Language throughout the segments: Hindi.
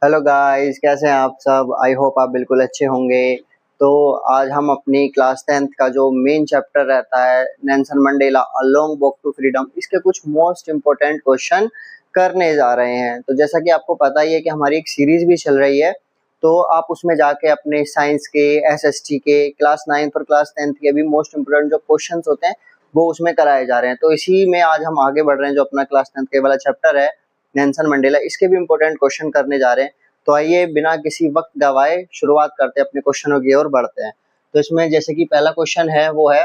हेलो गाइस, कैसे हैं आप सब। आई होप आप बिल्कुल अच्छे होंगे। तो आज हम अपनी क्लास 10th का जो मेन चैप्टर रहता है Nelson Mandela a long walk to freedom, इसके कुछ मोस्ट इम्पोर्टेंट क्वेश्चन करने जा रहे हैं। तो जैसा कि आपको पता ही है कि हमारी एक सीरीज भी चल रही है, तो आप उसमें जाके अपने साइंस के, एसएसटी के, क्लास 9th और क्लास 10th के भी मोस्ट इम्पोर्टेंट जो क्वेश्चन होते हैं वो उसमें कराए जा रहे हैं। तो इसी में आज हम आगे बढ़ रहे हैं। जो अपना क्लास 10th के वाला चैप्टर है नेल्सन मंडेला, इसके भी इम्पोर्टेंट क्वेश्चन करने जा रहे हैं। तो आइए बिना किसी वक्त गवाए शुरुआत करते हैं, अपने क्वेश्चनों की ओर बढ़ते हैं। तो इसमें जैसे कि पहला क्वेश्चन है वो है,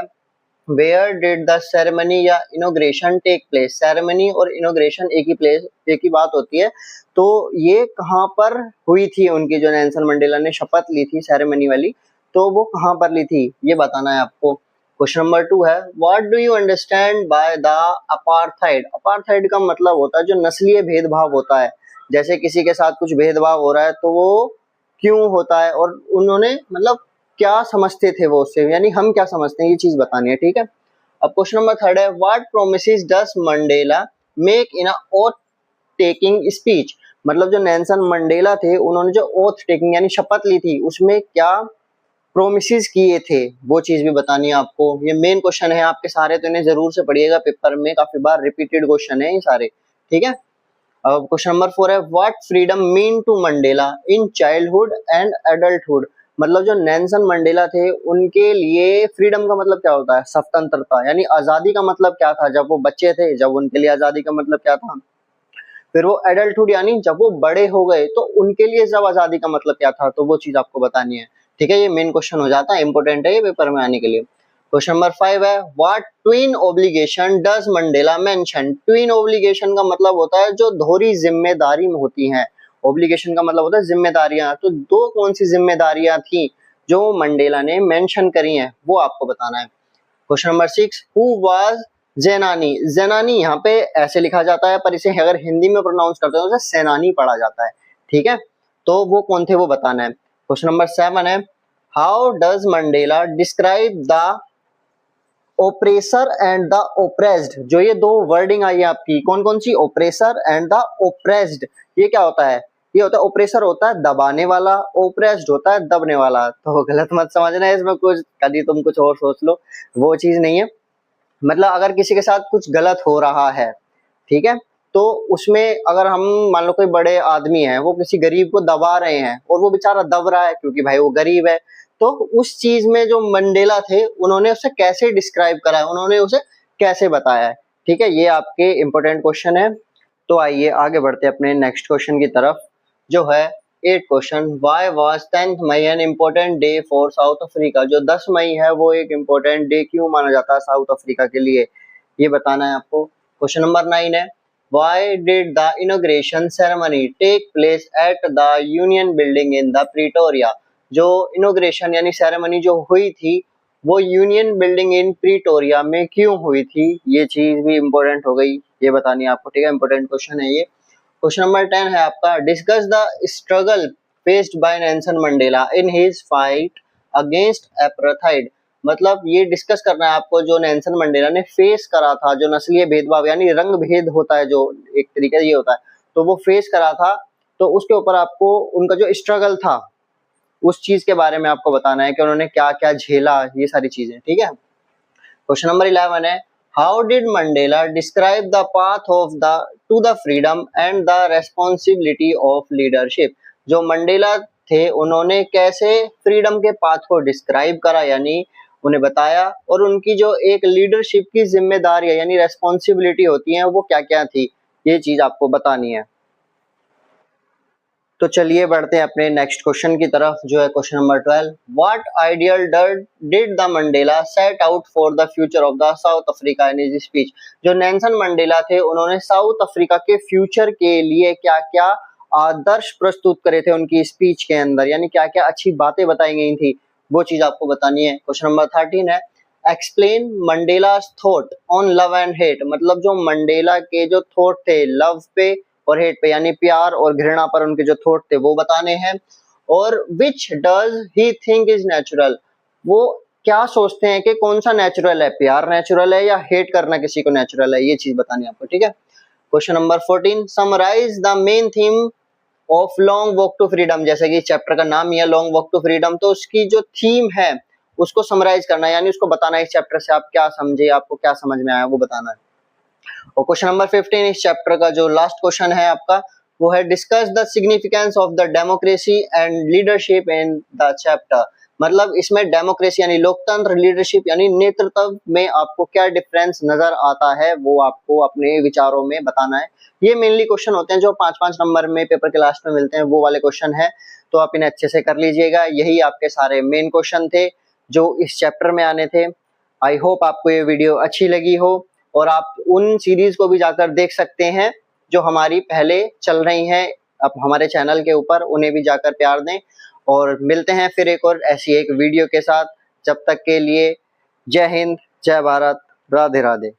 वेयर डिड द सेरेमनी या इनोग्रेशन टेक प्लेस। सेरेमनी और इनोग्रेशन एक ही बात होती है। तो ये कहाँ पर हुई थी उनकी, जो नेल्सन मंडेला ने शपथ ली थी सेरेमनी वाली, तो वो कहाँ पर ली थी ये बताना है आपको। क्वेश्चन नंबर 2 है, what do you understand by the apartheid. Apartheid का मतलब होता है जो नस्लीय भेदभाव होता है। जैसे किसी के साथ कुछ भेदभाव हो रहा है तो वो क्यों होता है, और उन्होंने मतलब क्या समझते थे वो उससे, यानी हम क्या समझते हैं, ये चीज बतानी है। ठीक है। अब क्वेश्चन नंबर 3 है, what promises does Mandela make in a oath taking speech. मतलब जो नेल्सन मंडेला थे उन्होंने जो ओथ टेकिंग यानी शपथ ली थी उसमें क्या प्रोमिसेस किए थे, वो चीज भी बतानी है आपको। ये मेन क्वेश्चन है आपके सारे, तो इन्हें जरूर से पढ़िएगा, पेपर में काफी बार रिपीटेड क्वेश्चन है ये सारे। ठीक है। अब क्वेश्चन नंबर 4 है, what freedom mean to Mandela in childhood and adulthood. मतलब जो नेल्सन मंडेला थे उनके लिए फ्रीडम का मतलब क्या होता है, स्वतंत्रता, यानी आजादी का मतलब क्या था जब वो बच्चे थे, जब उनके लिए आजादी का मतलब क्या था। फिर वो एडल्टहुड यानी जब वो बड़े हो गए तो उनके लिए जब आजादी का मतलब क्या था, तो वो चीज आपको बतानी है। ठीक है, ये मेन क्वेश्चन हो जाता है, इंपॉर्टेंट है ये पेपर में आने के लिए। क्वेश्चन नंबर 5 है, what twin obligation does Mandela mention. Twin obligation का मतलब होता है जो दोहरी जिम्मेदारी में होती हैं। ओब्लिगेशन का मतलब होता है जिम्मेदारियां। तो दो कौन सी जिम्मेदारियां थी जो मंडेला ने मेंशन करी हैं, वो आपको बताना है। Question number 6, who was Zenani. Zenani यहाँ पे ऐसे लिखा जाता है, पर इसे अगर हिंदी में प्रोनाउंस करते हैं तो उसे सेनानी पढ़ा जाता है। ठीक है। तो वो कौन थे वो बताना है। क्वेश्चन नंबर 7 है, how does Mandela describe the oppressor and the oppressed. जो ये दो वर्डिंग आई है आपकी, कौन कौन सी, ओप्रेसर एंड द ओप्रेस्ड। ये क्या होता है, ये होता है ओप्रेसर होता है दबाने वाला, ओप्रेस्ड होता है दबने वाला। तो गलत मत समझना है इसमें कुछ, कभी तुम कुछ और सोच लो, वो चीज नहीं है। मतलब अगर किसी के साथ कुछ गलत हो रहा है, ठीक है, तो उसमें अगर हम मान लो कोई बड़े आदमी है, वो किसी गरीब को दबा रहे हैं और वो बेचारा दब रहा है क्योंकि भाई वो गरीब है, तो उस चीज में जो मंडेला थे उन्होंने उसे कैसे डिस्क्राइब करा है, उन्होंने उसे कैसे बताया है। ठीक है, ये आपके इंपॉर्टेंट क्वेश्चन है। तो आइए आगे बढ़ते हैं अपने नेक्स्ट क्वेश्चन की तरफ, जो है 8 question, why was 10th May an important day for South Africa. जो 10 मई है वो एक इम्पोर्टेंट डे क्यों माना जाता है साउथ अफ्रीका के लिए, ये बताना है आपको। क्वेश्चन नंबर 9 है, why did the inauguration ceremony take place at the Union Building in the Pretoria. जो इनॉग्रेशन यानी सेरेमनी जो हुई थी वो यूनियन बिल्डिंग इन प्रीटोरिया में क्यों हुई थी, ये चीज भी इम्पोर्टेंट हो गई, ये बतानी है आपको। ठीक है, इंपॉर्टेंट क्वेश्चन है ये। क्वेश्चन नंबर 10 है आपका, discuss the struggle faced by Nelson Mandela in his fight against apartheid. मतलब ये डिस्कस करना है आपको, जो नेल्सन मंडेला ने फेस करा था, जो नस्लीय भेदभाव यानी रंग भेद होता है, जो एक तरीके से ये होता है, तो वो फेस करा था। तो उसके ऊपर आपको उनका जो स्ट्रगल था उस चीज के बारे में आपको बताना है कि उन्होंने क्या क्या झेला, ये सारी चीजें। ठीक है। क्वेश्चन नंबर 11 है, how did Mandela describe the path of the two the freedom and the responsibility of leadership. जो मंडेला थे उन्होंने कैसे फ्रीडम के पाथ को डिस्क्राइब करा, यानी उन्हें बताया, और उनकी जो एक लीडरशिप की जिम्मेदारी है यानी रेस्पॉन्सिबिलिटी होती है वो क्या क्या थी, ये चीज आपको बतानी है। तो चलिए बढ़ते हैं अपने नेक्स्ट क्वेश्चन की तरफ, जो है question number 12, what ideal did the Mandela set out for the future of the south Africa in his speech. जो नेल्सन मंडेला थे उन्होंने साउथ अफ्रीका के फ्यूचर के लिए क्या क्या आदर्श प्रस्तुत करे थे उनकी स्पीच के अंदर, यानी क्या क्या अच्छी बातें बताई गई थी, वो चीज आपको बतानी है। क्वेश्चन नंबर 13 है, explain Mandela's thought on love and hate. मतलब जो मंडेला के जो थॉट थे लव पे और हेट पे, यानी प्यार और घृणा पर उनके जो थॉट थे वो बताने हैं। और which does he think is natural. वो क्या सोचते हैं कि कौन सा नेचुरल है, प्यार नेचुरल है या हेट करना किसी को नेचुरल है, ये चीज बतानी है आपको। ठीक है। Question number 14, summarize the main theme of long walk to freedom, जैसे कि चैप्टर का नाम ही है लॉन्ग वॉक टू फ्रीडम, तो उसकी जो थीम है उसको समराइज करना है, यानी उसको बताना है इस चैप्टर से आप क्या समझे, आपको क्या समझ में आया वो बताना है। और क्वेश्चन नंबर 15 इस चैप्टर का जो लास्ट क्वेश्चन है आपका वो है discuss the significance of the democracy and leadership in the chapter. मतलब इसमें डेमोक्रेसी यानी लोकतंत्र, लीडरशिप यानी नेतृत्व में आपको क्या डिफरेंस नजर आता है वो आपको अपने विचारों में बताना है। ये मेनली क्वेश्चन होते हैं जो 5-5 नंबर में पेपर के लास्ट में मिलते हैं, वो वाले क्वेश्चन है, तो आप इन्हें अच्छे से कर लीजिएगा। यही आपके सारे मेन क्वेश्चन थे जो इस चैप्टर में आने थे। आई होप आपको ये वीडियो अच्छी लगी हो और आप उन सीरीज को भी जाकर देख सकते हैं जो हमारी पहले चल रही हैं अब हमारे चैनल के ऊपर, उन्हें भी जाकर प्यार दें। और मिलते हैं फिर एक और ऐसी एक वीडियो के साथ, जब तक के लिए जय हिंद, जय भारत, राधे राधे।